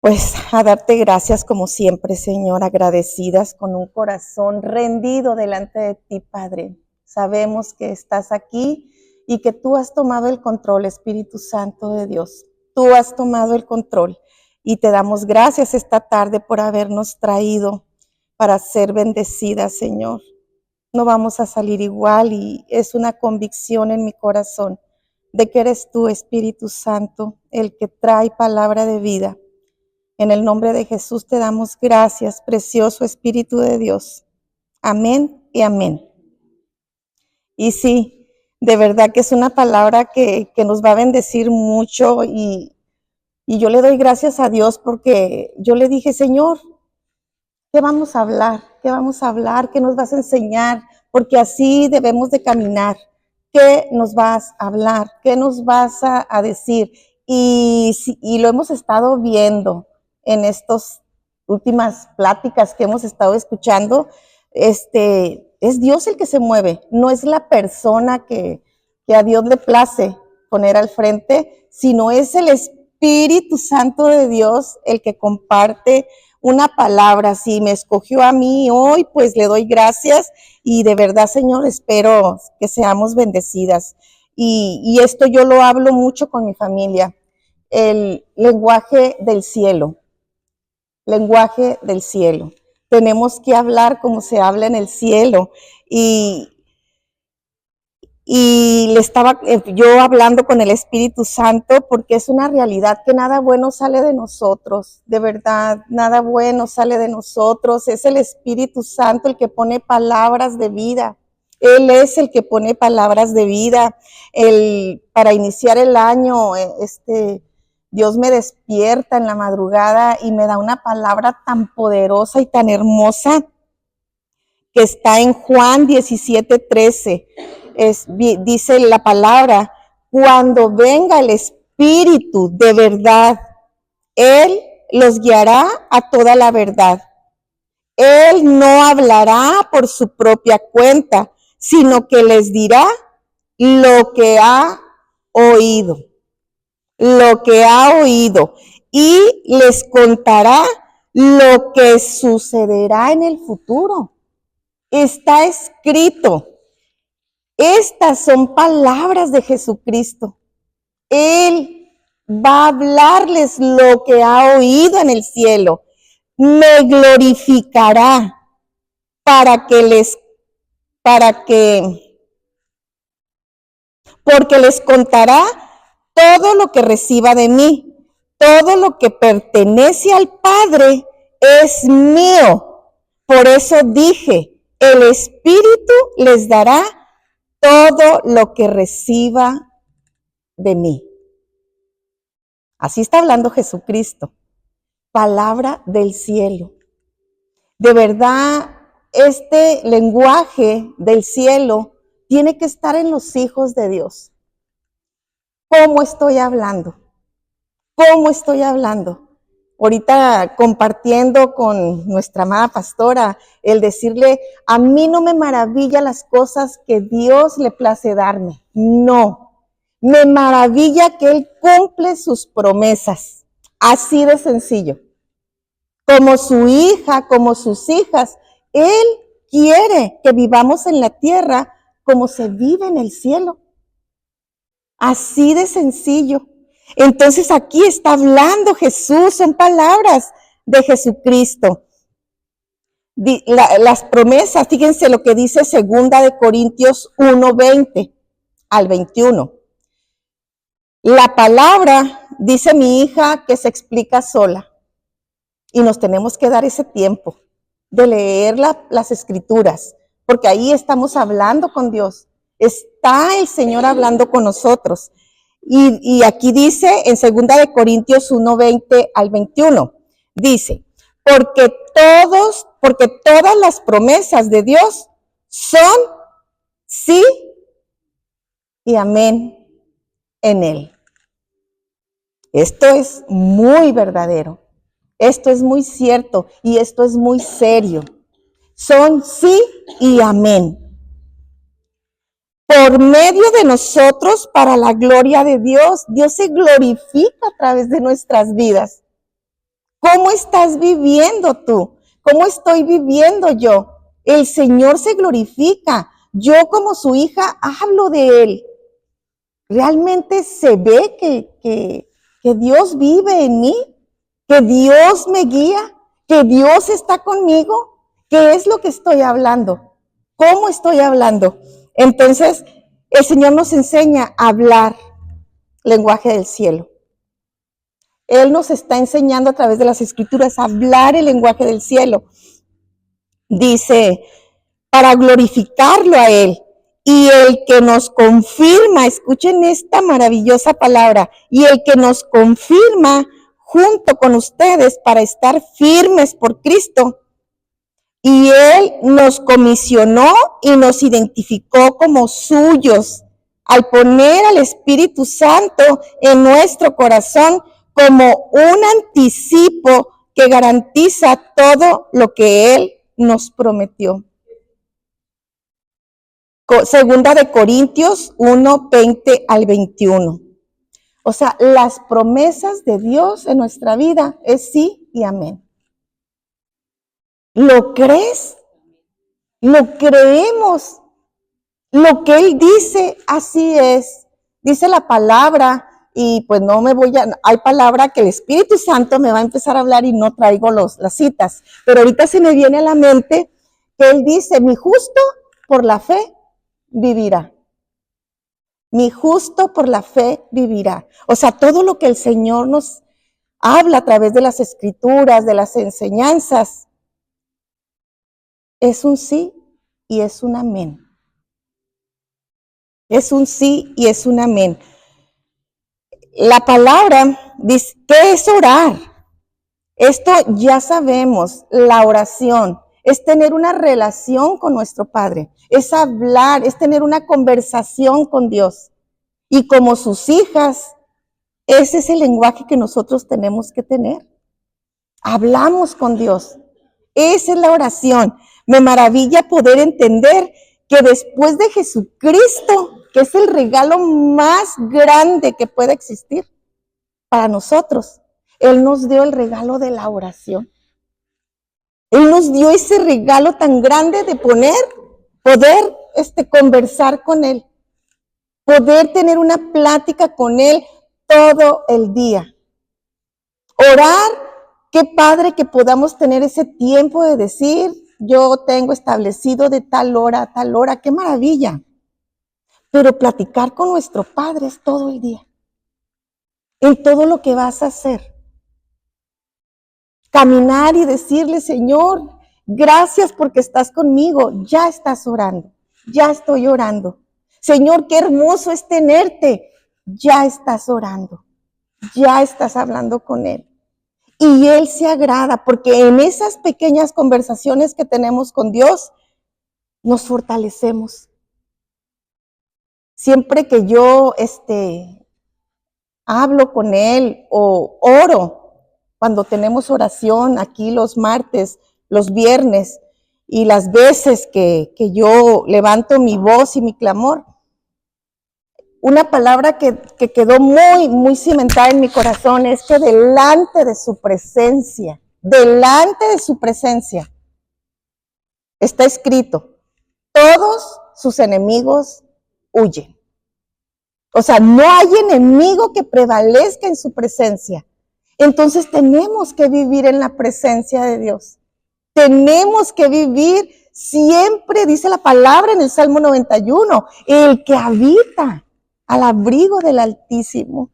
Pues a darte gracias como siempre, Señor, agradecidas con un corazón rendido delante de ti, Padre. Sabemos que estás aquí y que tú has tomado el control, Espíritu Santo de Dios. Tú has tomado el control y te damos gracias esta tarde por habernos traído para ser bendecidas, Señor. No vamos a salir igual y es una convicción en mi corazón de que eres tú, Espíritu Santo, el que trae palabra de vida. En el nombre de Jesús te damos gracias, precioso Espíritu de Dios. Amén y amén. Y sí, de verdad que es una palabra que nos va a bendecir mucho y yo le doy gracias a Dios porque yo le dije, Señor, ¿qué vamos a hablar? ¿Qué vamos a hablar? ¿Qué nos vas a enseñar? Porque así debemos de caminar. ¿Qué nos vas a hablar? ¿Qué nos vas a decir? Y lo hemos estado viendo en estas últimas pláticas que hemos estado escuchando. Es Dios el que se mueve, no es la persona que a Dios le place poner al frente, sino es el Espíritu Santo de Dios el que comparte una palabra. Si me escogió a mí hoy, pues le doy gracias y de verdad, Señor, espero que seamos bendecidas. Y esto yo lo hablo mucho con mi familia, el lenguaje del cielo, lenguaje del cielo. Tenemos que hablar como se habla en el cielo y le estaba yo hablando con el Espíritu Santo porque es una realidad que nada bueno sale de nosotros, de verdad, nada bueno sale de nosotros. Es el Espíritu Santo el que pone palabras de vida. Él es el que pone palabras de vida. Para iniciar el año, Dios me despierta en la madrugada y me da una palabra tan poderosa y tan hermosa que está en Juan 17:13. Dice la palabra, cuando venga el Espíritu de verdad, Él los guiará a toda la verdad. Él no hablará por su propia cuenta, sino que les dirá lo que ha oído, lo que ha oído, y les contará lo que sucederá en el futuro. Está escrito. Estas son palabras de Jesucristo. Él va a hablarles lo que ha oído en el cielo. Me glorificará porque les contará todo lo que reciba de mí. Todo lo que pertenece al Padre es mío. Por eso dije, el Espíritu les dará todo lo que reciba de mí. Así está hablando Jesucristo. Palabra del cielo. De verdad, este lenguaje del cielo tiene que estar en los hijos de Dios. ¿Cómo estoy hablando? ¿Cómo estoy hablando? Ahorita compartiendo con nuestra amada pastora, el decirle, a mí no me maravilla las cosas que Dios le place darme. No, me maravilla que Él cumple sus promesas. Así de sencillo. Como su hija, como sus hijas, Él quiere que vivamos en la tierra como se vive en el cielo. Así de sencillo. Entonces aquí está hablando Jesús, son palabras de Jesucristo. Las promesas, fíjense lo que dice 2 Corintios 1:20 al 21. La palabra, dice mi hija, que se explica sola. Y nos tenemos que dar ese tiempo de leer las escrituras, porque ahí estamos hablando con Dios. Está el Señor hablando con nosotros. Y aquí dice en 2 Corintios 1:20 al 21, dice, porque todas las promesas de Dios son sí y amén en Él. Esto es muy verdadero, esto es muy cierto y esto es muy serio. Son sí y amén. Por medio de nosotros, para la gloria de Dios. Dios se glorifica a través de nuestras vidas. ¿Cómo estás viviendo tú? ¿Cómo estoy viviendo yo? El Señor se glorifica. Yo como su hija hablo de Él. ¿Realmente se ve que Dios vive en mí? ¿Que Dios me guía? ¿Que Dios está conmigo? ¿Qué es lo que estoy hablando? ¿Cómo estoy hablando? Entonces, el Señor nos enseña a hablar lenguaje del cielo. Él nos está enseñando a través de las Escrituras a hablar el lenguaje del cielo. Dice, para glorificarlo a Él. Y el que nos confirma, escuchen esta maravillosa palabra, y el que nos confirma junto con ustedes para estar firmes por Cristo. Y Él nos comisionó y nos identificó como suyos al poner al Espíritu Santo en nuestro corazón como un anticipo que garantiza todo lo que Él nos prometió. Segunda de Corintios 1, 20 al 21. O sea, las promesas de Dios en nuestra vida es sí y amén. ¿Lo crees? Lo creemos. Lo que Él dice, así es. Dice la palabra, y pues no me voy a, hay palabra que el Espíritu Santo me va a empezar a hablar y no traigo las citas, pero ahorita se me viene a la mente que Él dice, mi justo por la fe vivirá. Mi justo por la fe vivirá. O sea, todo lo que el Señor nos habla a través de las Escrituras, de las enseñanzas, es un sí y es un amén. Es un sí y es un amén. La palabra dice, ¿qué es orar? Esto ya sabemos, la oración es tener una relación con nuestro Padre, es hablar, es tener una conversación con Dios. Y como sus hijas, ese es el lenguaje que nosotros tenemos que tener. Hablamos con Dios. Esa es la oración. Me maravilla poder entender que después de Jesucristo, que es el regalo más grande que puede existir para nosotros, Él nos dio el regalo de la oración. Él nos dio ese regalo tan grande de poder conversar con Él, poder tener una plática con Él todo el día. Orar, qué padre que podamos tener ese tiempo de decir, yo tengo establecido de tal hora a tal hora, qué maravilla. Pero platicar con nuestro Padre es todo el día, en todo lo que vas a hacer. Caminar y decirle, Señor, gracias porque estás conmigo, ya estás orando, ya estoy orando. Señor, qué hermoso es tenerte, ya estás orando, ya estás hablando con Él. Y Él se agrada porque en esas pequeñas conversaciones que tenemos con Dios, nos fortalecemos. Siempre que yo hablo con Él o oro, cuando tenemos oración aquí los martes, los viernes y las veces que yo levanto mi voz y mi clamor, una palabra que quedó muy, muy cimentada en mi corazón es que delante de su presencia, está escrito, todos sus enemigos huyen. O sea, no hay enemigo que prevalezca en su presencia. Entonces tenemos que vivir en la presencia de Dios. Tenemos que vivir siempre, dice la palabra en el Salmo 91, el que habita al abrigo del Altísimo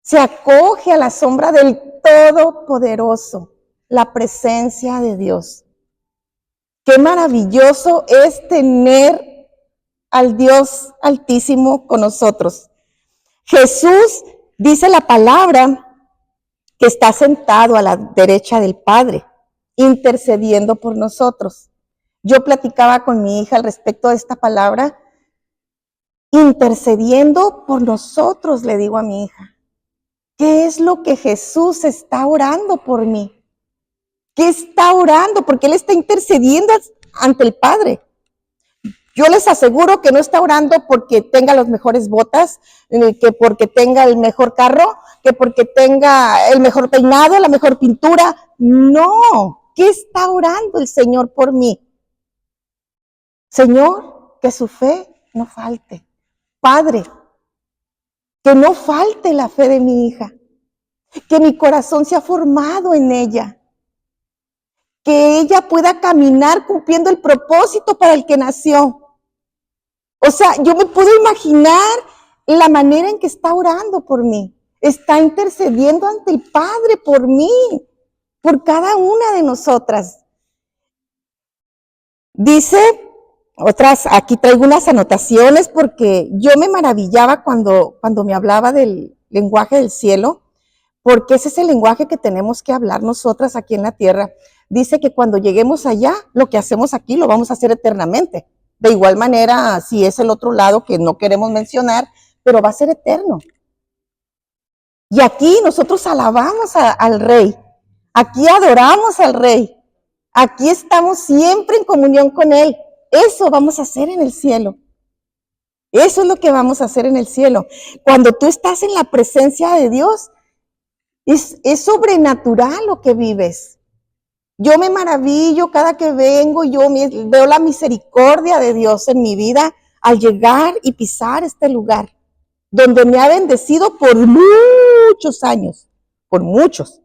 se acoge a la sombra del Todopoderoso, la presencia de Dios. Qué maravilloso es tener al Dios Altísimo con nosotros. Jesús, dice la palabra, que está sentado a la derecha del Padre, intercediendo por nosotros. Yo platicaba con mi hija al respecto de esta palabra, intercediendo por nosotros, le digo a mi hija. ¿Qué es lo que Jesús está orando por mí? ¿Qué está orando? Porque Él está intercediendo ante el Padre. Yo les aseguro que no está orando porque tenga las mejores botas, que porque tenga el mejor carro, que porque tenga el mejor peinado, la mejor pintura. No, ¿qué está orando el Señor por mí? Señor, que su fe no falte. Padre, que no falte la fe de mi hija, que mi corazón sea formado en ella, que ella pueda caminar cumpliendo el propósito para el que nació. O sea, yo me puedo imaginar la manera en que está orando por mí. Está intercediendo ante el Padre por mí, por cada una de nosotras. Dice otras, aquí traigo unas anotaciones porque yo me maravillaba cuando me hablaba del lenguaje del cielo, porque ese es el lenguaje que tenemos que hablar nosotras aquí en la tierra. Dice que cuando lleguemos allá, lo que hacemos aquí lo vamos a hacer eternamente. De igual manera, si es el otro lado que no queremos mencionar, pero va a ser eterno. Y aquí nosotros alabamos al Rey, aquí adoramos al Rey, aquí estamos siempre en comunión con Él. Eso vamos a hacer en el cielo. Eso es lo que vamos a hacer en el cielo. Cuando tú estás en la presencia de Dios, es sobrenatural lo que vives. Yo me maravillo cada que vengo, veo la misericordia de Dios en mi vida al llegar y pisar este lugar, donde me ha bendecido por muchos años, por muchos.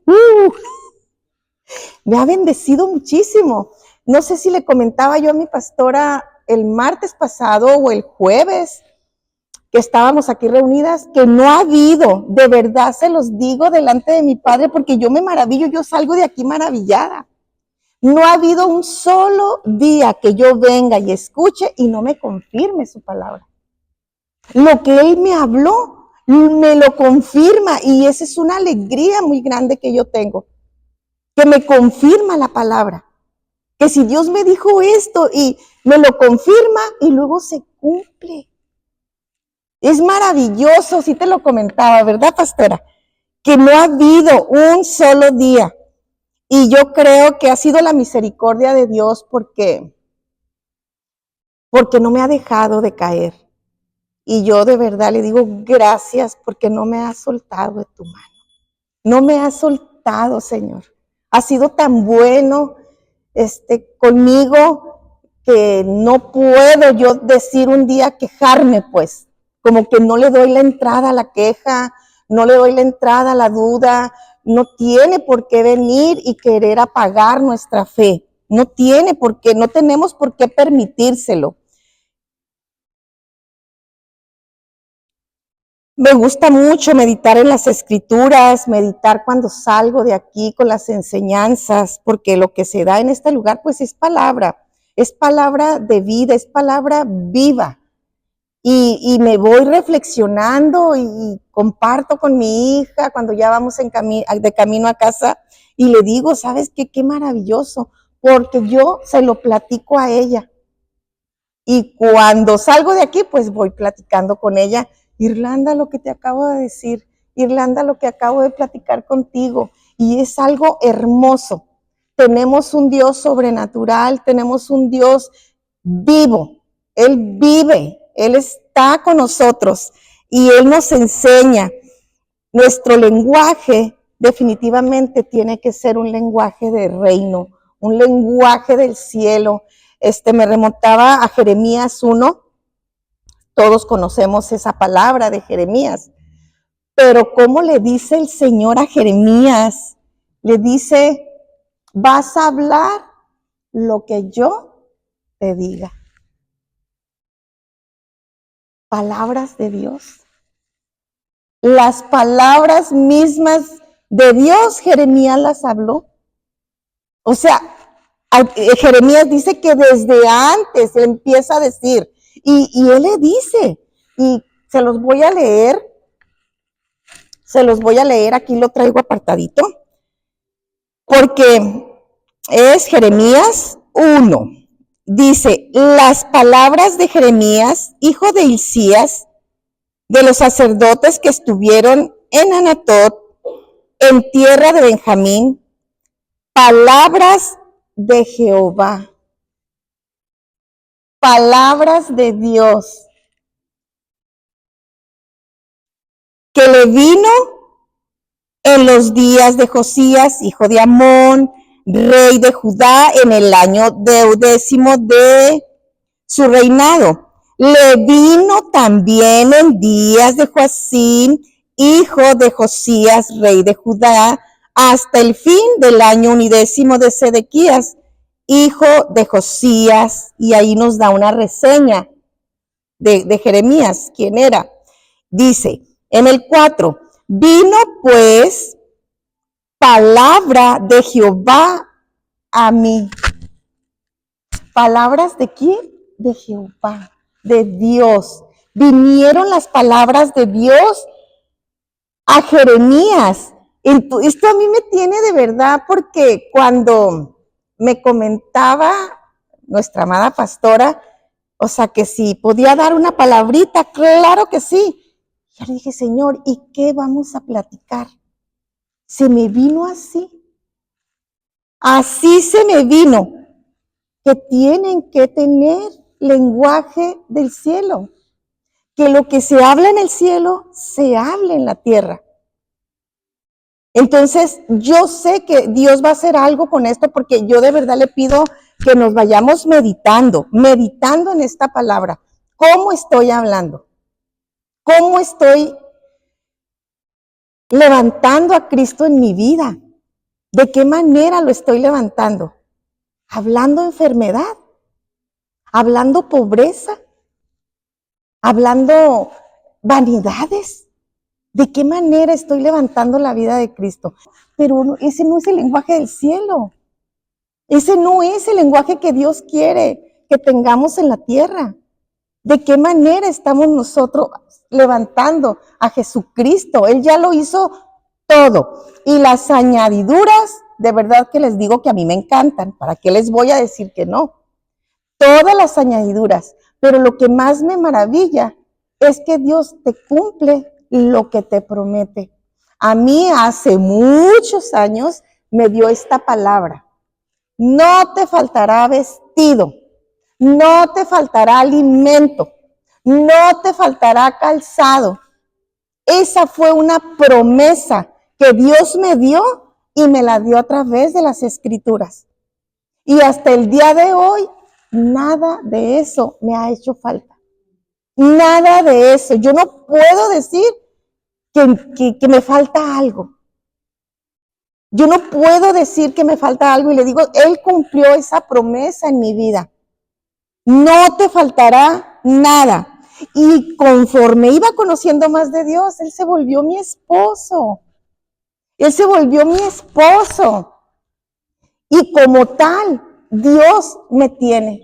Me ha bendecido muchísimo. No sé si le comentaba yo a mi pastora el martes pasado o el jueves, que estábamos aquí reunidas, que no ha habido, de verdad se los digo delante de mi Padre, porque yo me maravillo, yo salgo de aquí maravillada. No ha habido un solo día que yo venga y escuche y no me confirme su palabra. Lo que Él me habló, me lo confirma y esa es una alegría muy grande que yo tengo, que me confirma la palabra. Que si Dios me dijo esto y me lo confirma y luego se cumple. Es maravilloso, sí te lo comentaba, ¿verdad, pastora? Que no ha habido un solo día. Y yo creo que ha sido la misericordia de Dios porque no me ha dejado de caer. Y yo de verdad le digo gracias porque no me has soltado de tu mano. No me has soltado, Señor. Has sido tan bueno conmigo que no puedo yo decir un día quejarme, pues. Como que no le doy la entrada a la queja, no le doy la entrada a la duda. No tiene por qué venir y querer apagar nuestra fe. No tiene por qué, no tenemos por qué permitírselo. Me gusta mucho meditar en las escrituras, meditar cuando salgo de aquí con las enseñanzas, porque lo que se da en este lugar pues es palabra de vida, es palabra viva. Y me voy reflexionando y comparto con mi hija cuando ya vamos de camino a casa y le digo, ¿sabes qué? Qué maravilloso, porque yo se lo platico a ella. Y cuando salgo de aquí, pues voy platicando con ella. Irlanda, lo que te acabo de decir. Irlanda, lo que acabo de platicar contigo. Y es algo hermoso. Tenemos un Dios sobrenatural, tenemos un Dios vivo. Él vive, Él está con nosotros y Él nos enseña. Nuestro lenguaje definitivamente tiene que ser un lenguaje de reino, un lenguaje del cielo. Me remontaba a Jeremías 1, todos conocemos esa palabra de Jeremías, pero ¿cómo le dice el Señor a Jeremías? Le dice, vas a hablar lo que yo te diga. Palabras de Dios. Las palabras mismas de Dios, Jeremías las habló. O sea, Jeremías dice que desde antes empieza a decir, y él le dice, y se los voy a leer, aquí lo traigo apartadito, porque es Jeremías 1. Dice, las palabras de Jeremías, hijo de Hilcías, de los sacerdotes que estuvieron en Anatot, en tierra de Benjamín, palabras de Jehová. palabras de Dios que le vino en los días de Josías, hijo de Amón, rey de Judá, en el año 10º de su reinado. Le vino también en días de Joacim, hijo de Josías, rey de Judá, hasta el fin del año 11 de Sedequías, hijo de Josías, y ahí nos da una reseña de Jeremías, quién era. Dice, en el 4, vino pues palabra de Jehová a mí. ¿Palabras de quién? De Jehová, de Dios. Vinieron las palabras de Dios a Jeremías. Esto a mí me tiene de verdad, porque cuando me comentaba nuestra amada pastora, o sea, que si podía dar una palabrita, claro que sí. Yo le dije, Señor, ¿y qué vamos a platicar? Se me vino así. Así se me vino, que tienen que tener lenguaje del cielo, que lo que se habla en el cielo, se habla en la tierra. Entonces, yo sé que Dios va a hacer algo con esto, porque yo de verdad le pido que nos vayamos meditando en esta palabra. ¿Cómo estoy hablando? ¿Cómo estoy levantando a Cristo en mi vida? ¿De qué manera lo estoy levantando? ¿Hablando enfermedad? ¿Hablando pobreza? ¿Hablando vanidades? ¿De qué manera estoy levantando la vida de Cristo? Pero ese no es el lenguaje del cielo. Ese no es el lenguaje que Dios quiere que tengamos en la tierra. ¿De qué manera estamos nosotros levantando a Jesucristo? Él ya lo hizo todo. Y las añadiduras, de verdad que les digo que a mí me encantan. ¿Para qué les voy a decir que no? Todas las añadiduras. Pero lo que más me maravilla es que Dios te cumple lo que te promete. A mí hace muchos años me dio esta palabra. No te faltará vestido, no te faltará alimento, no te faltará calzado. Esa fue una promesa que Dios me dio y me la dio a través de las Escrituras. Y hasta el día de hoy, nada de eso me ha hecho falta. Nada de eso. Yo no puedo decir que me falta algo. Yo no puedo decir que me falta algo, y le digo, Él cumplió esa promesa en mi vida. No te faltará nada. Y conforme iba conociendo más de Dios, Él se volvió mi esposo. Él se volvió mi esposo. Y como tal, Dios me tiene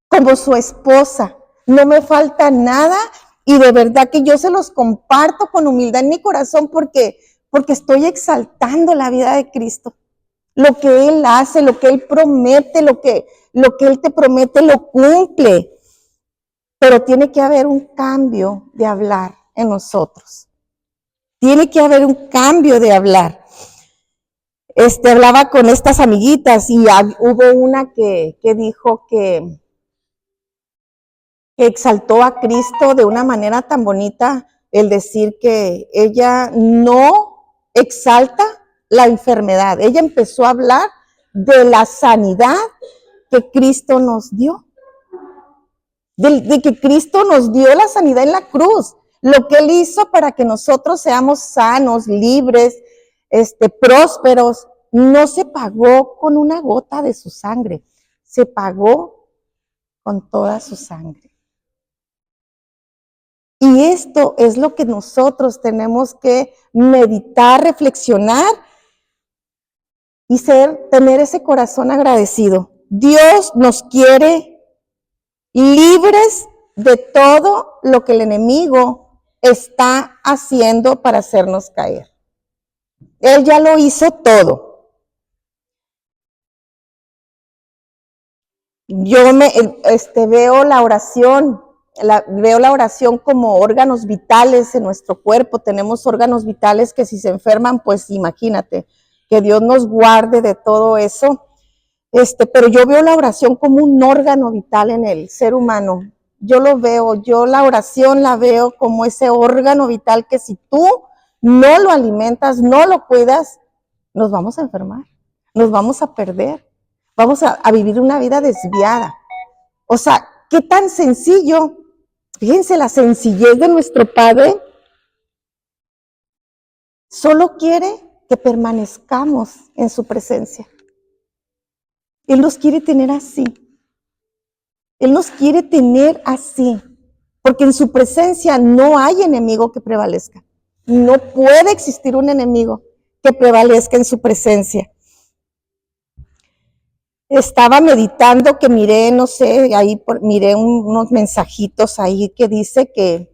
como su esposa. No me falta nada, y de verdad que yo se los comparto con humildad en mi corazón, porque estoy exaltando la vida de Cristo. Lo que Él hace, lo que Él promete, lo que Él te promete, lo cumple. Pero tiene que haber un cambio de hablar en nosotros. Tiene que haber un cambio de hablar. Hablaba con estas amiguitas, y hubo una que dijo que exaltó a Cristo de una manera tan bonita, el decir que ella no exalta la enfermedad. Ella empezó a hablar de la sanidad que Cristo nos dio. De que Cristo nos dio la sanidad en la cruz. Lo que Él hizo para que nosotros seamos sanos, libres, prósperos, no se pagó con una gota de su sangre. Se pagó con toda su sangre. Y esto es lo que nosotros tenemos que meditar, reflexionar y tener ese corazón agradecido. Dios nos quiere libres de todo lo que el enemigo está haciendo para hacernos caer. Él ya lo hizo todo. Yo veo la oración. Veo la oración como órganos vitales en nuestro cuerpo. Tenemos órganos vitales que si se enferman, pues imagínate, que Dios nos guarde de todo eso. Pero yo veo la oración como un órgano vital en el ser humano. Yo lo veo, yo la oración la veo como ese órgano vital que si tú no lo alimentas, no lo cuidas, nos vamos a enfermar, nos vamos a perder, vamos a vivir una vida desviada. O sea, qué tan sencillo, fíjense la sencillez de nuestro Padre, solo quiere que permanezcamos en su presencia. Él nos quiere tener así. Él nos quiere tener así, porque en su presencia no hay enemigo que prevalezca. No puede existir un enemigo que prevalezca en su presencia. Estaba meditando que miré, no sé, miré unos mensajitos ahí que dice que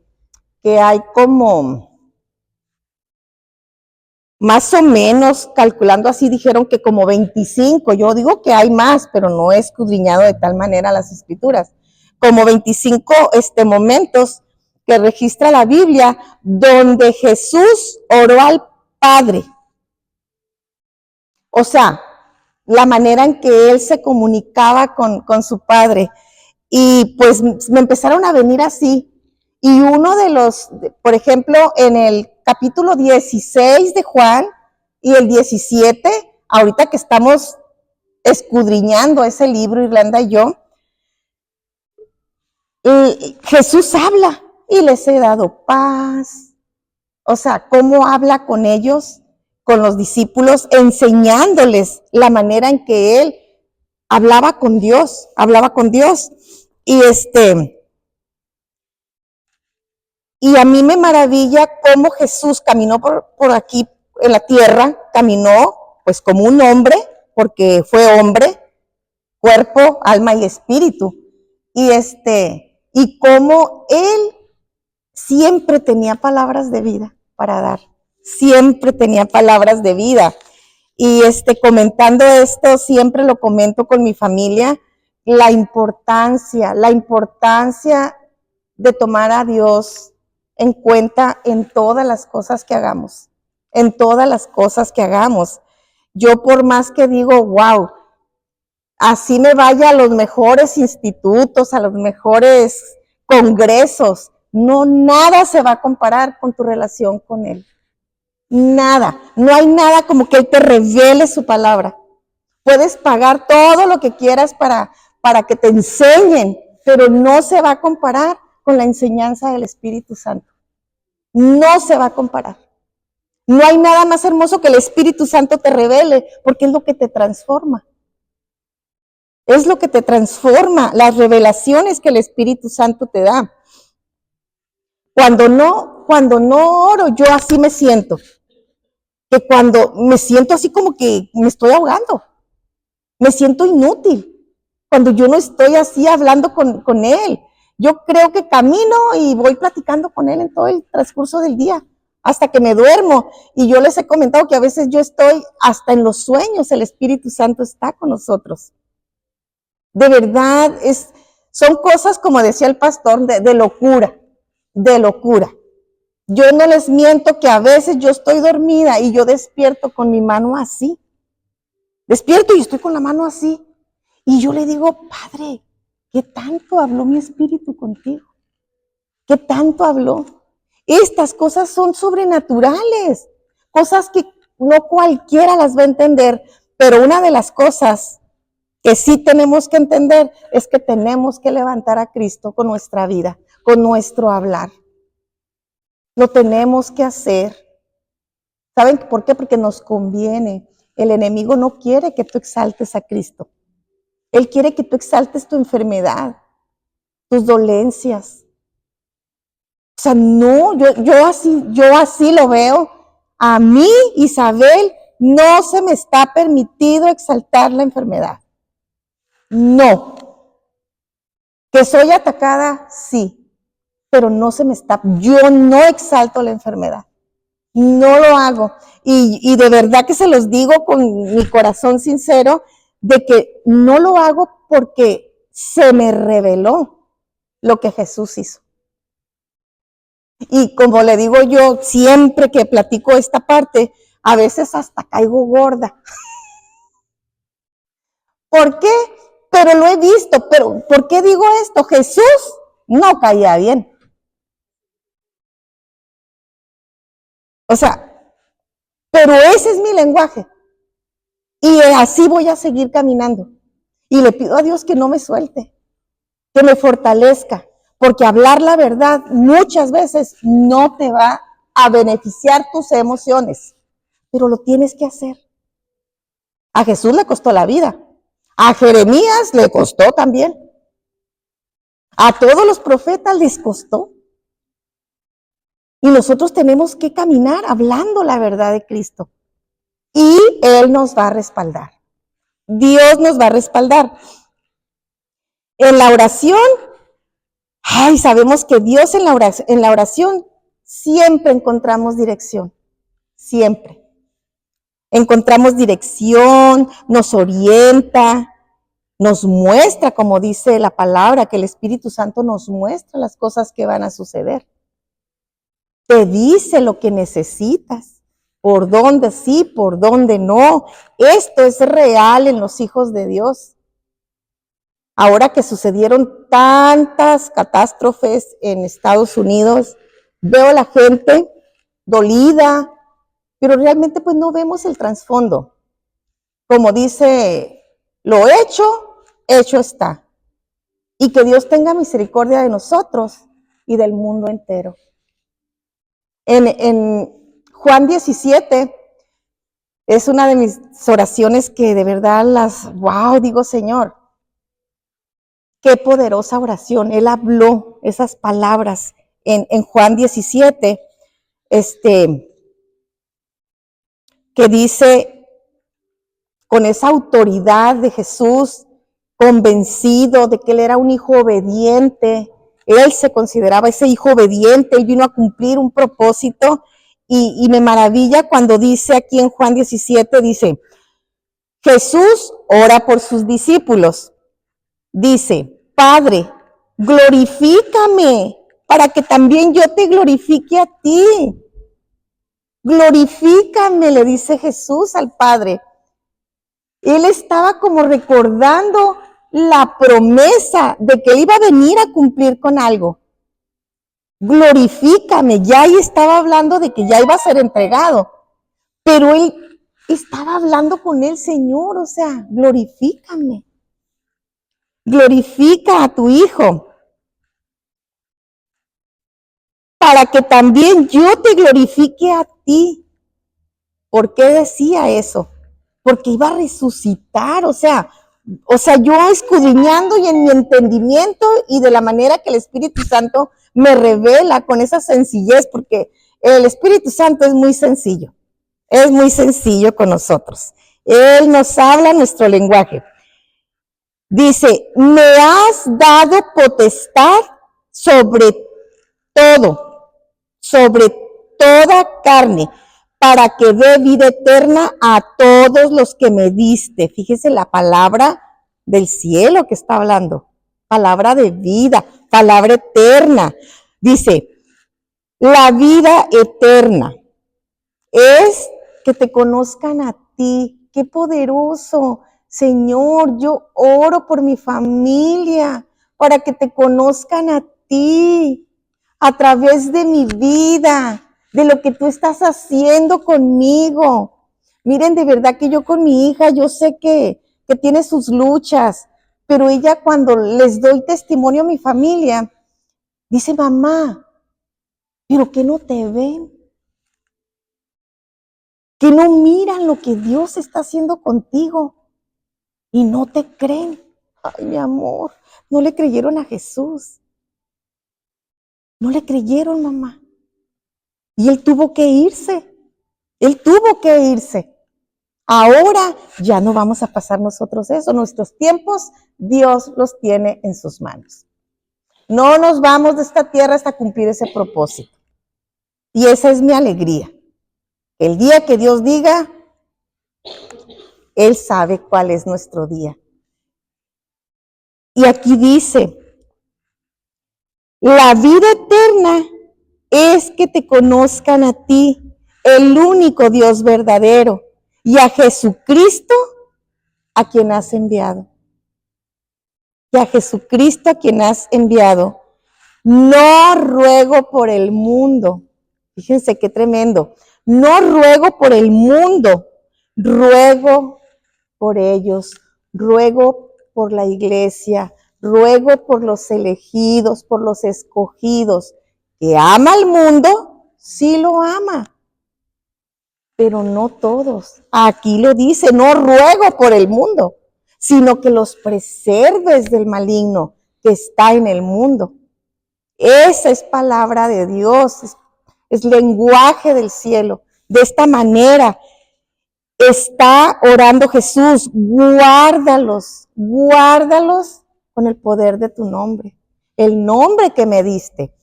hay como, más o menos, calculando así, dijeron que como 25, yo digo que hay más, pero no he escudriñado de tal manera las escrituras, como 25 momentos que registra la Biblia donde Jesús oró al Padre. O sea, la manera en que él se comunicaba con su Padre. Y pues me empezaron a venir así. Y uno de los, por ejemplo, en el capítulo 16 de Juan y el 17, ahorita que estamos escudriñando ese libro, Irlanda y yo, Jesús habla y les he dado paz. O sea, cómo habla con ellos, con los discípulos, enseñándoles la manera en que él hablaba con Dios. Y y a mí me maravilla cómo Jesús caminó por aquí en la tierra, caminó pues como un hombre, porque fue hombre, cuerpo, alma y espíritu. Y cómo él siempre tenía palabras de vida para dar, siempre tenía palabras de vida. Y comentando esto, siempre lo comento con mi familia, la importancia de tomar a Dios en cuenta en todas las cosas que hagamos, en todas las cosas que hagamos. Yo por más que digo, wow, así me vaya a los mejores institutos, a los mejores congresos, no, nada se va a comparar con tu relación con Él. Nada, no hay nada como que Él te revele su palabra. Puedes pagar todo lo que quieras para que te enseñen, pero no se va a comparar con la enseñanza del Espíritu Santo. No se va a comparar. No hay nada más hermoso que el Espíritu Santo te revele, porque es lo que te transforma. Es lo que te transforma, las revelaciones que el Espíritu Santo te da. Cuando no oro, yo así me siento. Que cuando me siento así como que me estoy ahogando, me siento inútil. Cuando yo no estoy así hablando con Él, yo creo que camino y voy platicando con Él en todo el transcurso del día, hasta que me duermo. Y yo les he comentado que a veces yo estoy hasta en los sueños, el Espíritu Santo está con nosotros. De verdad, son cosas, como decía el pastor, de locura, de locura. Yo no les miento que a veces yo estoy dormida y yo despierto con mi mano así. Despierto y estoy con la mano así. Y yo le digo, Padre, ¿qué tanto habló mi espíritu contigo? ¿Qué tanto habló? Estas cosas son sobrenaturales, cosas que no cualquiera las va a entender, pero una de las cosas que sí tenemos que entender es que tenemos que levantar a Cristo con nuestra vida, con nuestro hablar. Lo tenemos que hacer. ¿Saben por qué? Porque nos conviene. El enemigo no quiere que tú exaltes a Cristo. Él quiere que tú exaltes tu enfermedad, tus dolencias. O sea, no, yo así lo veo. A mí, Isabel, no se me está permitido exaltar la enfermedad. No. Que soy atacada, sí, pero no se me está, yo no exalto la enfermedad. No lo hago. Y de verdad que se los digo con mi corazón sincero, de que no lo hago porque se me reveló lo que Jesús hizo. Y como le digo yo, siempre que platico esta parte, a veces hasta caigo gorda. ¿Por qué? Pero lo he visto. Pero ¿por qué digo esto? Jesús no caía bien. O sea, pero ese es mi lenguaje. Y así voy a seguir caminando. Y le pido a Dios que no me suelte, que me fortalezca, porque hablar la verdad muchas veces no te va a beneficiar tus emociones, pero lo tienes que hacer. A Jesús le costó la vida, a Jeremías le costó también, a todos los profetas les costó. Y nosotros tenemos que caminar hablando la verdad de Cristo. Y Él nos va a respaldar. Dios nos va a respaldar. En la oración, sabemos que Dios en la oración siempre encontramos dirección. Siempre. Encontramos dirección, nos orienta, nos muestra, como dice la palabra, que el Espíritu Santo nos muestra las cosas que van a suceder. Te dice lo que necesitas, por dónde sí, por dónde no. Esto es real en los hijos de Dios. Ahora que sucedieron tantas catástrofes en Estados Unidos, veo a la gente dolida, pero realmente pues no vemos el trasfondo. Como dice, lo hecho, hecho está. Y que Dios tenga misericordia de nosotros y del mundo entero. En Juan 17 es una de mis oraciones que de verdad digo, Señor, qué poderosa oración. Él habló esas palabras en Juan 17, que dice, con esa autoridad de Jesús, convencido de que él era un hijo obediente, él se consideraba ese hijo obediente, él vino a cumplir un propósito, y me maravilla cuando dice aquí en Juan 17, dice, Jesús ora por sus discípulos, dice, Padre, glorifícame para que también yo te glorifique a ti. Glorifícame, le dice Jesús al Padre. Él estaba como recordando la promesa de que él iba a venir a cumplir con algo. Glorifícame, ya ahí estaba hablando de que ya iba a ser entregado, pero él estaba hablando con el Señor, o sea, glorifícame. Glorifica a tu Hijo, para que también yo te glorifique a ti. ¿Por qué decía eso? Porque iba a resucitar, o sea, yo escudriñando y en mi entendimiento y de la manera que el Espíritu Santo me revela con esa sencillez, porque el Espíritu Santo es muy sencillo con nosotros. Él nos habla nuestro lenguaje. Dice, me has dado potestad sobre toda carne, para que dé vida eterna a todos los que me diste. Fíjese la palabra del cielo que está hablando, palabra de vida, palabra eterna. Dice, la vida eterna es que te conozcan a ti. Qué poderoso. Señor, yo oro por mi familia para que te conozcan a ti a través de mi vida, de lo que tú estás haciendo conmigo. Miren, de verdad que yo con mi hija, yo sé que tiene sus luchas, pero ella cuando les doy testimonio a mi familia, dice, mamá, pero que no te ven, que no miran lo que Dios está haciendo contigo y no te creen. Ay, mi amor, no le creyeron a Jesús. No le creyeron, mamá. Y él tuvo que irse. Ahora ya no vamos a pasar nosotros eso. Nuestros tiempos, Dios los tiene en sus manos. No nos vamos de esta tierra hasta cumplir ese propósito. Y esa es mi alegría. El día que Dios diga, Él sabe cuál es nuestro día. Y aquí dice, la vida eterna es que te conozcan a ti, el único Dios verdadero, y a Jesucristo, a quien has enviado. Que a Jesucristo a quien has enviado. No ruego por el mundo. Fíjense qué tremendo. No ruego por el mundo, ruego por ellos, ruego por la iglesia, ruego por los elegidos, por los escogidos. Que ama al mundo, sí lo ama, pero no todos. Aquí lo dice, no ruego por el mundo, sino que los preserves del maligno que está en el mundo. Esa es palabra de Dios, es lenguaje del cielo. De esta manera está orando Jesús, guárdalos, guárdalos con el poder de tu nombre, el nombre que me diste.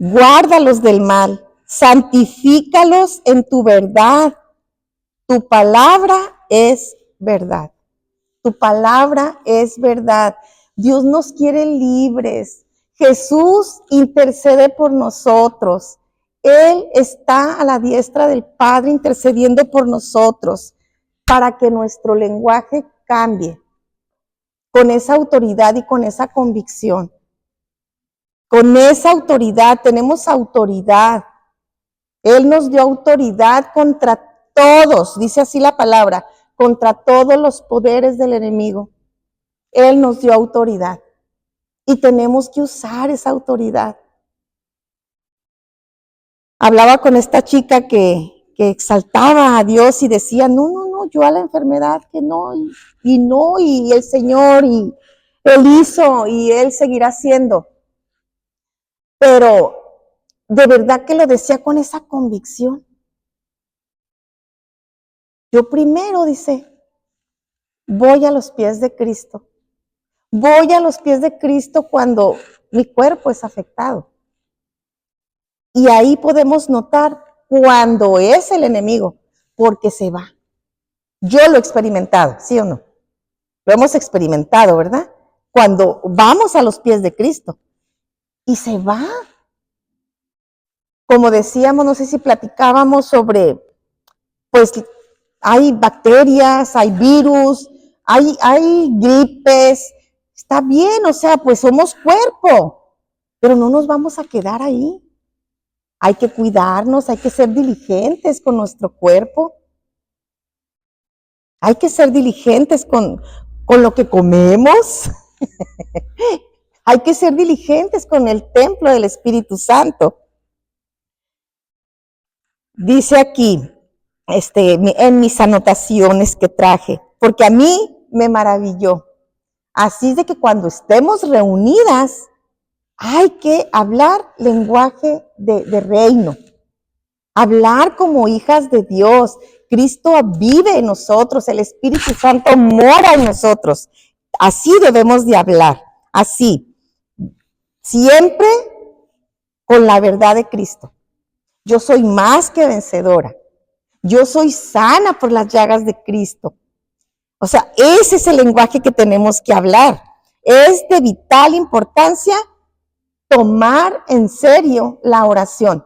Guárdalos del mal, santifícalos en tu verdad. Tu palabra es verdad. Tu palabra es verdad. Dios nos quiere libres. Jesús intercede por nosotros. Él está a la diestra del Padre intercediendo por nosotros para que nuestro lenguaje cambie con esa autoridad y con esa convicción. Con esa autoridad, tenemos autoridad. Él nos dio autoridad contra todos, dice así la palabra, contra todos los poderes del enemigo. Él nos dio autoridad y tenemos que usar esa autoridad. Hablaba con esta chica que exaltaba a Dios y decía, no, yo a la enfermedad que no, y el Señor, y Él hizo, y Él seguirá haciendo. Pero de verdad que lo decía con esa convicción. Yo primero, dice, voy a los pies de Cristo. Voy a los pies de Cristo cuando mi cuerpo es afectado. Y ahí podemos notar cuando es el enemigo, porque se va. Yo lo he experimentado, ¿sí o no? Lo hemos experimentado, ¿verdad? Cuando vamos a los pies de Cristo y se va. Como decíamos, no sé si platicábamos sobre, pues hay bacterias, hay virus, hay gripes, está bien, o sea, pues somos cuerpo, pero no nos vamos a quedar ahí. Hay que cuidarnos, hay que ser diligentes con nuestro cuerpo. Hay que ser diligentes con lo que comemos. Hay que ser diligentes con el templo del Espíritu Santo. Dice aquí, en mis anotaciones que traje, porque a mí me maravilló. Así es de que cuando estemos reunidas, hay que hablar lenguaje de reino. Hablar como hijas de Dios. Cristo vive en nosotros, el Espíritu Santo mora en nosotros. Así debemos de hablar, así. Siempre con la verdad de Cristo. Yo soy más que vencedora. Yo soy sana por las llagas de Cristo. O sea, ese es el lenguaje que tenemos que hablar. Es de vital importancia tomar en serio la oración.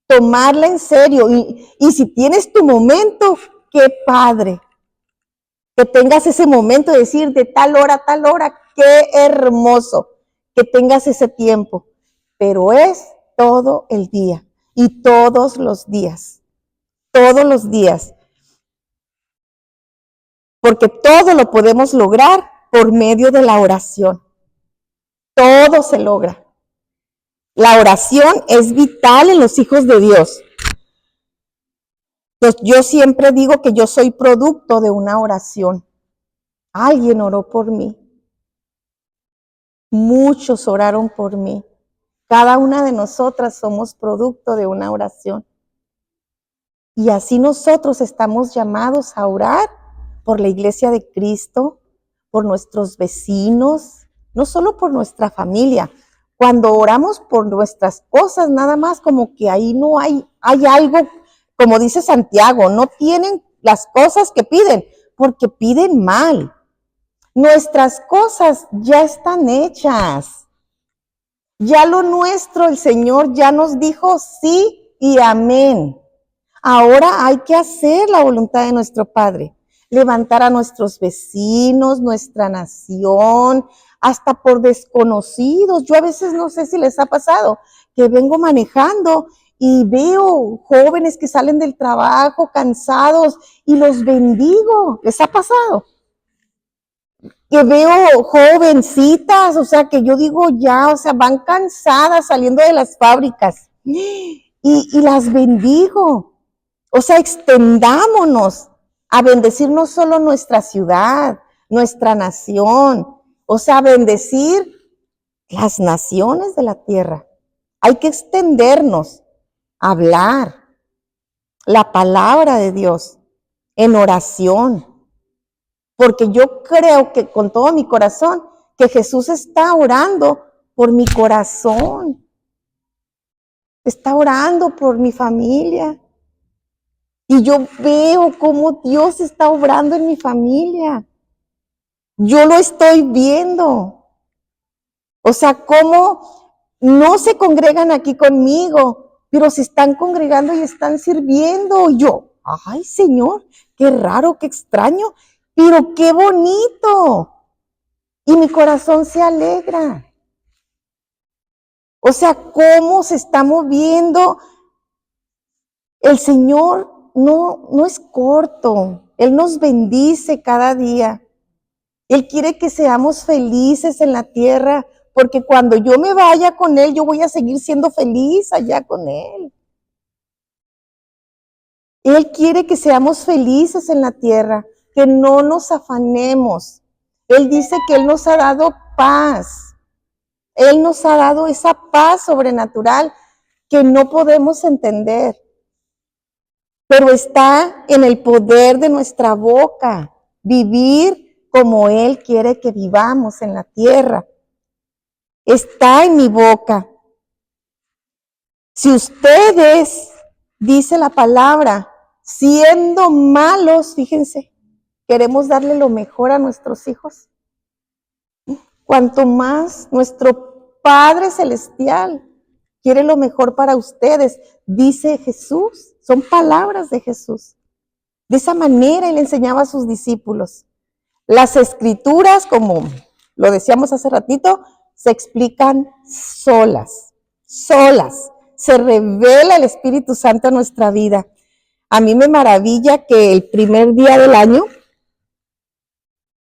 Tomarla en serio. Y si tienes tu momento, qué padre. Que tengas ese momento de decir de tal hora a tal hora, qué hermoso. Que tengas ese tiempo. Pero es todo el día y todos los días. Todos los días. Porque todo lo podemos lograr por medio de la oración. Todo se logra. La oración es vital en los hijos de Dios. Pues yo siempre digo que yo soy producto de una oración. Alguien oró por mí. Muchos oraron por mí. Cada una de nosotras somos producto de una oración. Y así nosotros estamos llamados a orar por la iglesia de Cristo, por nuestros vecinos, no solo por nuestra familia. Cuando oramos por nuestras cosas, nada más como que ahí no hay algo, como dice Santiago, no tienen las cosas que piden, porque piden mal. Nuestras cosas ya están hechas. Ya lo nuestro, el Señor ya nos dijo sí y amén. Ahora hay que hacer la voluntad de nuestro Padre, levantar a nuestros vecinos, nuestra nación, hasta por desconocidos. Yo a veces no sé si les ha pasado que vengo manejando y veo jóvenes que salen del trabajo cansados y los bendigo. ¿Les ha pasado? Que veo jovencitas, o sea, que yo digo ya, o sea, van cansadas saliendo de las fábricas y las bendigo. O sea, extendámonos a bendecir no solo nuestra ciudad, nuestra nación, o sea, bendecir las naciones de la tierra. Hay que extendernos, hablar la palabra de Dios en oración, porque yo creo que con todo mi corazón que Jesús está orando por mi corazón, está orando por mi familia. Y yo veo cómo Dios está obrando en mi familia. Yo lo estoy viendo. O sea, cómo no se congregan aquí conmigo, pero se están congregando y están sirviendo. Yo, ay Señor, qué raro, qué extraño, pero qué bonito. Y mi corazón se alegra. O sea, cómo se está moviendo. El Señor no es corto. Él nos bendice cada día. Él quiere que seamos felices en la tierra, porque cuando yo me vaya con Él, yo voy a seguir siendo feliz allá con Él. Él quiere que seamos felices en la tierra, que no nos afanemos. Él dice que Él nos ha dado paz. Él nos ha dado esa paz sobrenatural que no podemos entender, pero está en el poder de nuestra boca, vivir como Él quiere que vivamos en la tierra. Está en mi boca. Si ustedes, dice la palabra, siendo malos, fíjense, queremos darle lo mejor a nuestros hijos, cuanto más nuestro Padre Celestial quiere lo mejor para ustedes, dice Jesús, son palabras de Jesús. De esa manera Él enseñaba a sus discípulos. Las escrituras, como lo decíamos hace ratito, se explican solas. Se revela el Espíritu Santo a nuestra vida. A mí me maravilla que el primer día del año,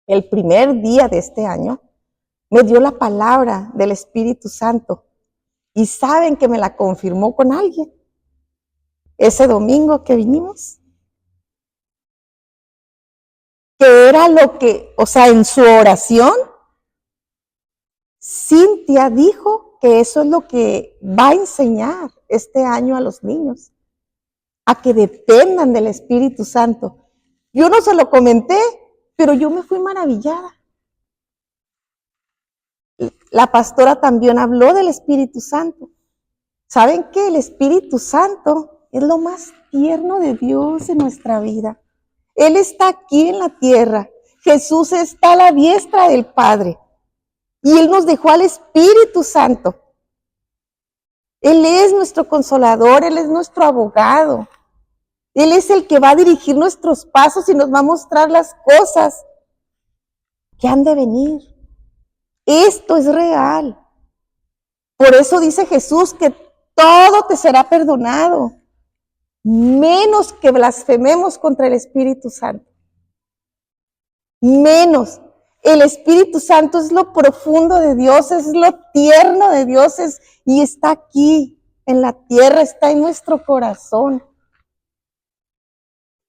el primer día de este año, me dio la palabra del Espíritu Santo. Y saben que me la confirmó con alguien. Ese domingo que vinimos. Que era lo que, o sea, en su oración, Cintia dijo que eso es lo que va a enseñar este año a los niños, a que dependan del Espíritu Santo. Yo no se lo comenté, pero yo me fui maravillada. La pastora también habló del Espíritu Santo. ¿Saben qué? El Espíritu Santo es lo más tierno de Dios en nuestra vida. Él está aquí en la tierra. Jesús está a la diestra del Padre. Y Él nos dejó al Espíritu Santo. Él es nuestro consolador, Él es nuestro abogado. Él es el que va a dirigir nuestros pasos y nos va a mostrar las cosas que han de venir. Esto es real. Por eso dice Jesús que todo te será perdonado, menos que blasfememos contra el Espíritu Santo. Menos. El Espíritu Santo es lo profundo de Dios, es lo tierno de Dios, y está aquí, en la tierra, está en nuestro corazón.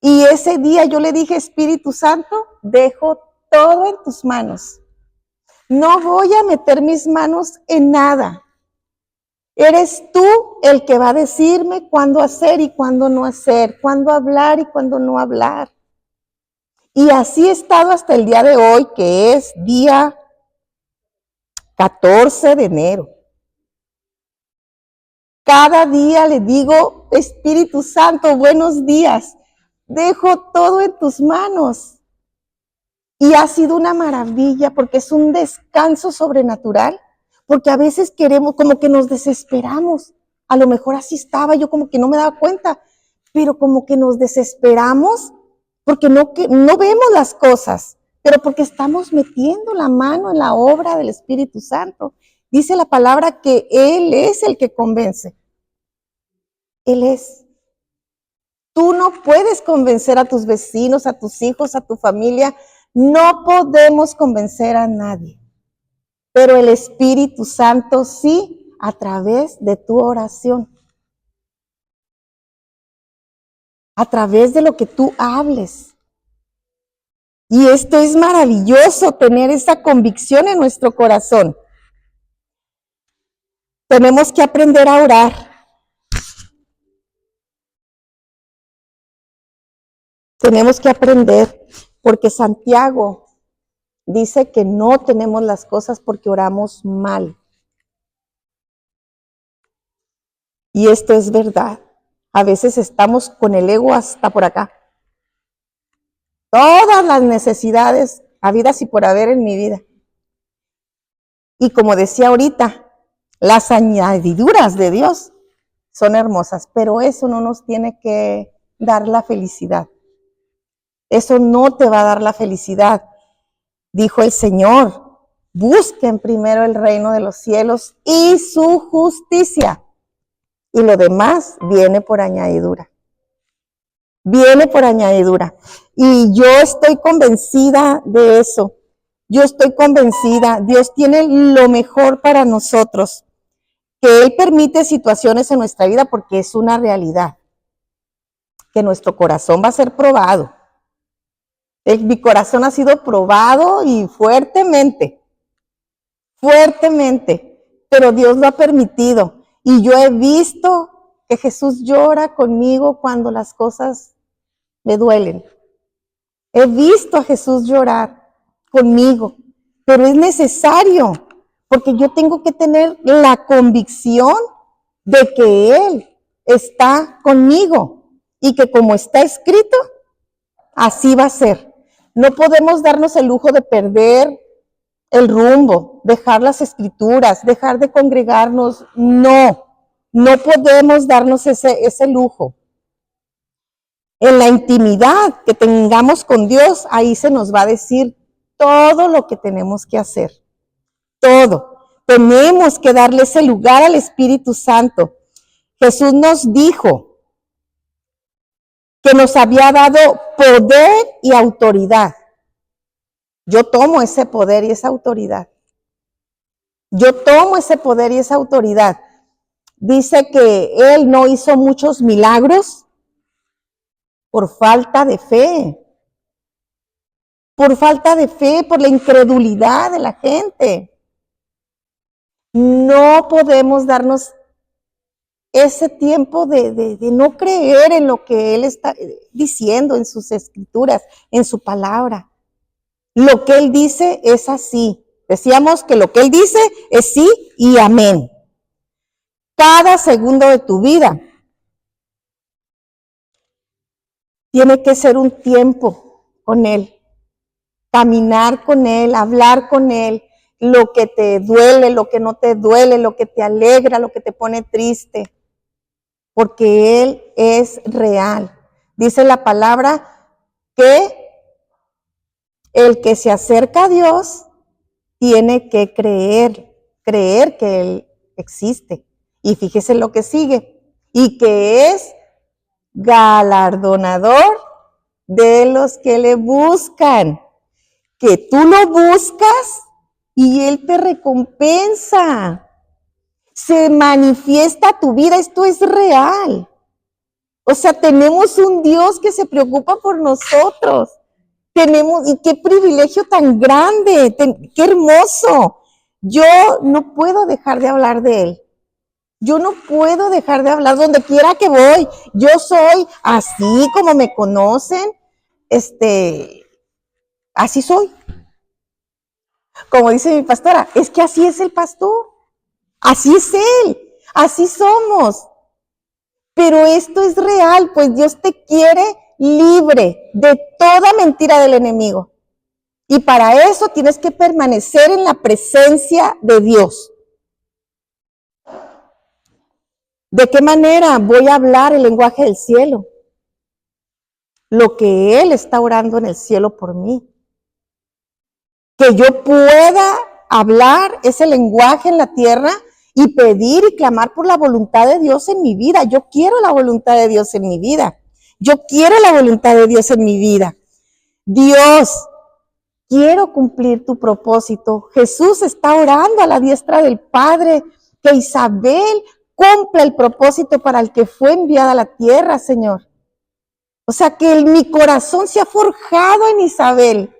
Y ese día yo le dije, Espíritu Santo, dejo todo en tus manos. No voy a meter mis manos en nada. Eres tú el que va a decirme cuándo hacer y cuándo no hacer, cuándo hablar y cuándo no hablar. Y así he estado hasta el día de hoy, que es día 14 de enero. Cada día le digo, Espíritu Santo, buenos días. Dejo todo en tus manos. Y ha sido una maravilla porque es un descanso sobrenatural. Porque a veces queremos, como que nos desesperamos. A lo mejor así estaba, yo como que no me daba cuenta. pero como que nos desesperamos porque no vemos las cosas, pero porque estamos metiendo la mano en la obra del Espíritu Santo. Dice la palabra que Él es el que convence. Él es. Tú no puedes convencer a tus vecinos, a tus hijos, a tu familia. No podemos convencer a nadie. Pero el Espíritu Santo sí, a través de tu oración. A través de lo que tú hables. Y esto es maravilloso, tener esa convicción en nuestro corazón. Tenemos que aprender a orar. Tenemos que aprender, porque Santiago dice que no tenemos las cosas porque oramos mal. Y esto es verdad. A veces estamos con el ego hasta por acá. Todas las necesidades habidas y por haber en mi vida. Y como decía ahorita, las añadiduras de Dios son hermosas, pero eso no nos tiene que dar la felicidad. Eso no te va a dar la felicidad. Dijo el Señor, busquen primero el reino de los cielos y su justicia. Y lo demás viene por añadidura. Viene por añadidura. Y yo estoy convencida de eso. Yo estoy convencida. Dios tiene lo mejor para nosotros. Que Él permite situaciones en nuestra vida porque es una realidad. Que nuestro corazón va a ser probado. Mi corazón ha sido probado y fuertemente. Fuertemente. Pero Dios lo ha permitido. Y yo he visto que Jesús llora conmigo cuando las cosas me duelen. He visto a Jesús llorar conmigo, pero es necesario, porque yo tengo que tener la convicción de que Él está conmigo y que como está escrito, así va a ser. No podemos darnos el lujo de perder el rumbo, dejar las escrituras, dejar de congregarnos. No podemos darnos ese lujo. En la intimidad que tengamos con Dios, ahí se nos va a decir todo lo que tenemos que hacer. Todo. Tenemos que darle ese lugar al Espíritu Santo. Jesús nos dijo que nos había dado poder y autoridad. Yo tomo ese poder y esa autoridad. Yo tomo ese poder y esa autoridad. Dice que Él no hizo muchos milagros por falta de fe. Por falta de fe, por la incredulidad de la gente. No podemos darnos ese tiempo de no creer en lo que Él está diciendo en sus escrituras, en su palabra. Lo que Él dice es así. Decíamos que lo que Él dice es sí y amén. Cada segundo de tu vida tiene que ser un tiempo con Él. Caminar con Él, hablar con Él, lo que te duele, lo que no te duele, lo que te alegra, lo que te pone triste, porque Él es real. Dice la palabra que el que se acerca a Dios tiene que creer que Él existe. Y fíjese lo que sigue, y que es galardonador de los que le buscan. Que tú lo buscas y Él te recompensa. Se manifiesta tu vida, esto es real. O sea, tenemos un Dios que se preocupa por nosotros. Y qué privilegio tan grande, qué hermoso. Yo no puedo dejar de hablar de Él. Yo no puedo dejar de hablar donde quiera que voy. Yo soy así como me conocen, así soy. Como dice mi pastora, es que así es el pastor, así es Él, así somos. Pero esto es real, pues Dios te quiere libre de toda mentira del enemigo. Y para eso tienes que permanecer en la presencia de Dios. ¿De qué manera voy a hablar el lenguaje del cielo? lo que Él está orando en el cielo por mí. Que yo pueda hablar ese lenguaje en la tierra y pedir y clamar por la voluntad de Dios en mi vida. Yo quiero la voluntad de Dios en mi vida. Yo quiero la voluntad de Dios en mi vida. Dios, quiero cumplir tu propósito. Jesús está orando a la diestra del Padre, que Isabel cumpla el propósito para el que fue enviada a la tierra, Señor. O sea, que mi corazón se ha forjado en Isabel,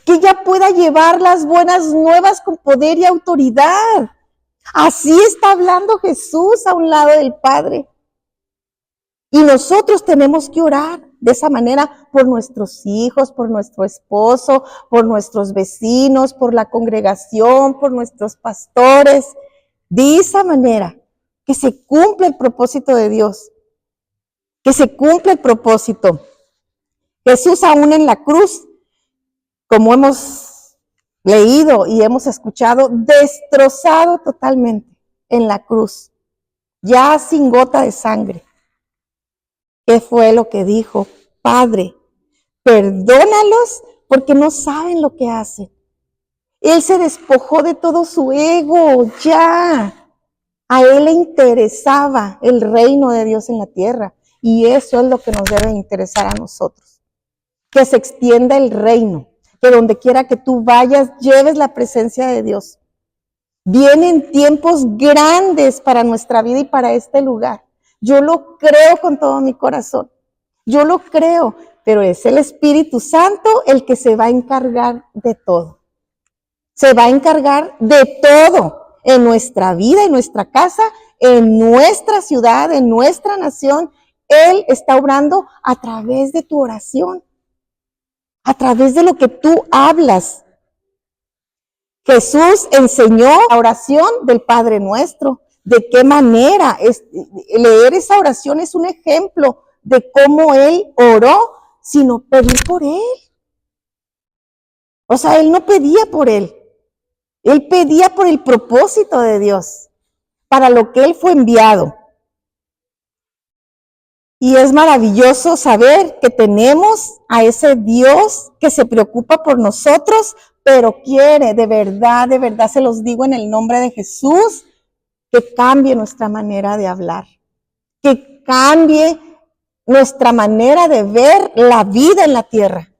que ella pueda llevar las buenas nuevas con poder y autoridad. Así está hablando Jesús a un lado del Padre. Y nosotros tenemos que orar de esa manera por nuestros hijos, por nuestro esposo, por nuestros vecinos, por la congregación, por nuestros pastores. De esa manera, que se cumpla el propósito de Dios. Que se cumpla el propósito. Jesús aún en la cruz, como hemos leído y hemos escuchado, destrozado totalmente en la cruz, ya sin gota de sangre. ¿Qué fue lo que dijo? Padre, perdónalos porque no saben lo que hacen. Él se despojó de todo su ego, ya. A Él le interesaba el reino de Dios en la tierra. Y eso es lo que nos debe interesar a nosotros. Que se extienda el reino. Que donde quiera que tú vayas, lleves la presencia de Dios. Vienen tiempos grandes para nuestra vida y para este lugar. Yo lo creo con todo mi corazón. Yo lo creo, pero es el Espíritu Santo el que se va a encargar de todo. Se va a encargar de todo en nuestra vida, en nuestra casa, en nuestra ciudad, en nuestra nación. Él está obrando a través de tu oración, a través de lo que tú hablas. Jesús enseñó la oración del Padre Nuestro. ¿De qué manera? Leer esa oración es un ejemplo de cómo Él oró, sino pedir por Él. O sea, Él no pedía por Él. Él pedía por el propósito de Dios, para lo que Él fue enviado. Y es maravilloso saber que tenemos a ese Dios que se preocupa por nosotros, pero quiere de verdad, se los digo en el nombre de Jesús, que cambie nuestra manera de hablar, que cambie nuestra manera de ver la vida en la tierra.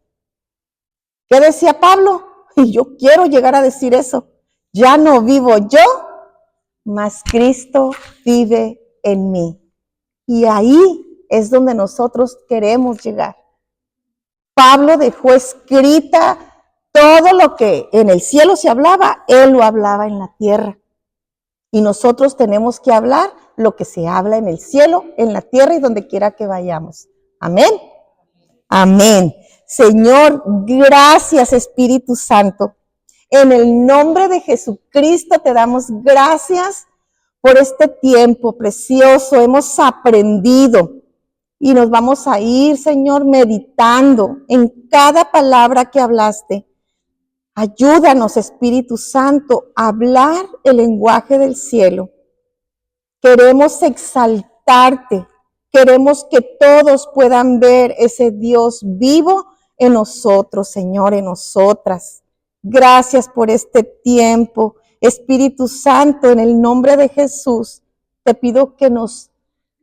¿Qué decía Pablo? Y yo quiero llegar a decir eso. Ya no vivo yo, mas Cristo vive en mí. Y ahí es donde nosotros queremos llegar. Pablo dejó escrita todo lo que en el cielo se hablaba, él lo hablaba en la tierra. Y nosotros tenemos que hablar lo que se habla en el cielo, en la tierra y donde quiera que vayamos. Amén. Amén. Señor, gracias Espíritu Santo. En el nombre de Jesucristo te damos gracias por este tiempo precioso. Hemos aprendido y nos vamos a ir, Señor, meditando en cada palabra que hablaste. Ayúdanos, Espíritu Santo, a hablar el lenguaje del cielo. Queremos exaltarte. Queremos que todos puedan ver ese Dios vivo en nosotros, Señor, en nosotras. Gracias por este tiempo. Espíritu Santo, en el nombre de Jesús, te pido que nos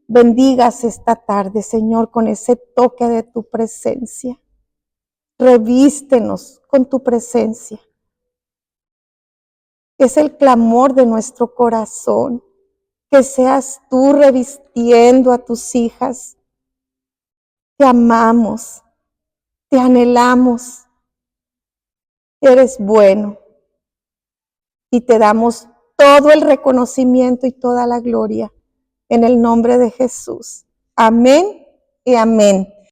bendigas esta tarde, Señor, con ese toque de tu presencia. Revístenos con tu presencia. Es el clamor de nuestro corazón. Que seas tú revistiendo a tus hijas. Te amamos, te anhelamos. Eres bueno y te damos todo el reconocimiento y toda la gloria en el nombre de Jesús. Amén y amén.